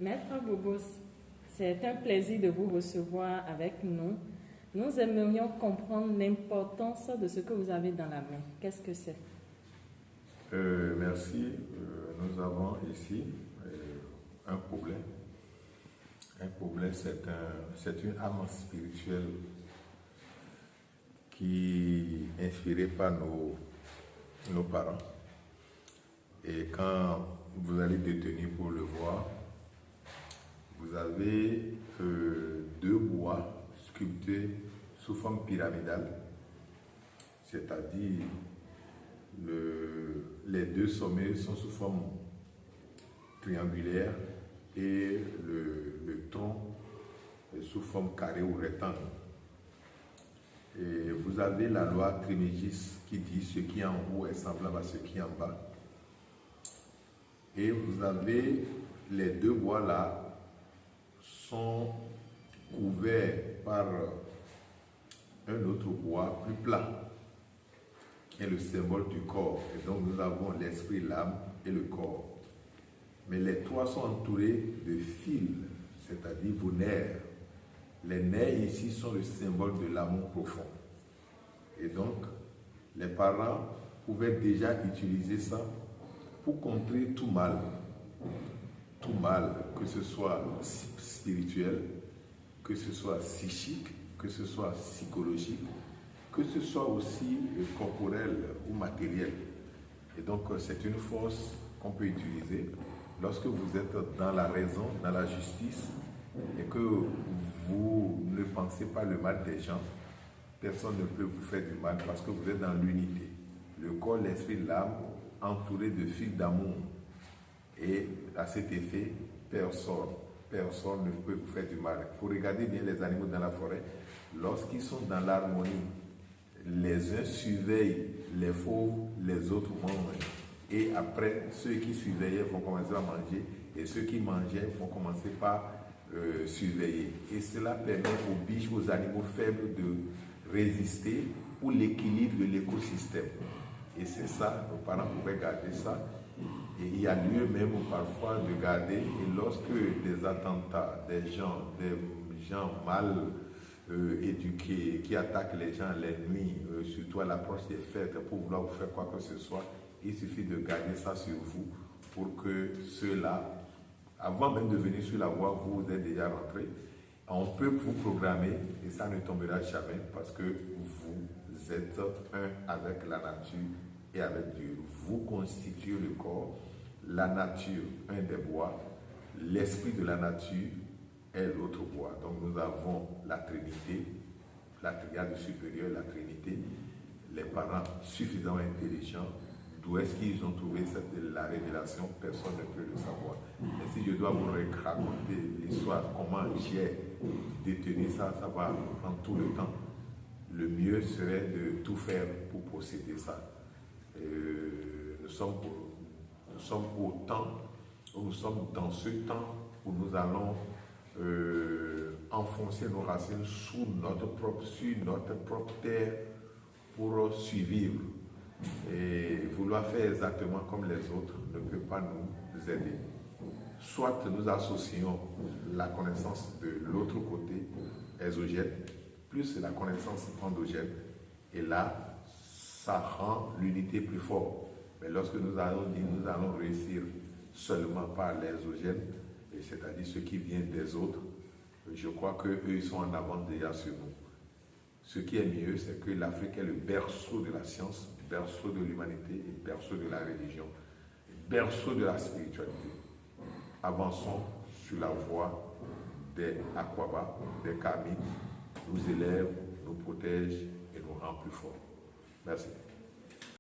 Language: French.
Maître Bobos, c'est un plaisir de vous recevoir avec nous. Nous aimerions comprendre l'importance de ce que vous avez dans la main. Qu'est-ce que c'est? Merci. Nous avons ici un problème. Un problème, c'est une âme spirituelle qui est inspirée par nos parents. Et quand vous allez détenir pour le voir, vous avez deux bois sculptés sous forme pyramidale, c'est-à-dire les deux sommets sont sous forme triangulaire et le tronc est sous forme carrée ou rectangle. Et vous avez la loi Trimégis qui dit ce qui est en haut est semblable à ce qui est en bas. Et vous avez les deux bois là sont couverts par un autre bois plus plat qui est le symbole du corps. Et donc nous avons l'esprit, l'âme et le corps. Mais les trois sont entourés de fils, c'est-à-dire vos nerfs. Les nerfs ici sont le symbole de l'amour profond. Et donc, les parents pouvaient déjà utiliser ça pour contrer tout mal. Tout mal, que ce soit spirituel, que ce soit psychique, que ce soit psychologique, que ce soit aussi corporel ou matériel. Et donc, c'est une force qu'on peut utiliser lorsque vous êtes dans la raison, dans la justice, et que vous ne pensez pas le mal des gens. Personne ne peut vous faire du mal parce que vous êtes dans l'unité. Le corps, l'esprit, l'âme, entouré de fils d'amour. Et à cet effet, personne ne peut vous faire du mal. Il faut regarder bien les animaux dans la forêt. Lorsqu'ils sont dans l'harmonie, les uns surveillent les fauves, les autres mangent. Et après, ceux qui surveillaient vont commencer à manger et ceux qui mangeaient vont commencer par surveiller. Et cela permet aux biches, aux animaux faibles de résister pour l'équilibre de l'écosystème. Et c'est ça, nos parents pouvaient garder ça. Et il y a lieu même parfois de garder, et lorsque des attentats, des gens mal éduqués, qui attaquent les gens la nuit, surtout à l'approche des fêtes, pour vouloir vous faire quoi que ce soit, il suffit de garder ça sur vous pour que ceux-là, avant même de venir sur la voie, vous êtes déjà rentré. On peut vous programmer et ça ne tombera jamais parce que vous êtes un avec la nature et avec Dieu. Vous constituez le corps, la nature, un des bois, l'esprit de la nature est l'autre bois. Donc nous avons la Trinité, la triade supérieure, la Trinité, les parents suffisamment intelligents. D'où est-ce qu'ils ont trouvé la révélation? Personne ne peut le savoir. Mais si je dois vous raconter l'histoire, comment j'ai détenu ça, ça va prendre tout le temps. Le mieux serait de tout faire pour posséder ça. Nous sommes dans ce temps où nous allons enfoncer nos racines sur notre propre terre pour survivre. Et vouloir faire exactement comme les autres ne peut pas nous aider. Soit nous associons la connaissance de l'autre côté, exogène, plus la connaissance endogène, et là, ça rend l'unité plus forte. Mais lorsque nous allons dire nous allons réussir seulement par l'exogène, c'est-à-dire ce qui vient des autres, je crois qu'eux, ils sont en avance déjà sur nous. Ce qui est mieux, c'est que l'Afrique est le berceau de la science, berceau de l'humanité et berceau de la religion, berceau de la spiritualité. Avançons sur la voie des Akwaba, des Kami, nous élèvent, nous protègent et nous rend plus forts. Merci.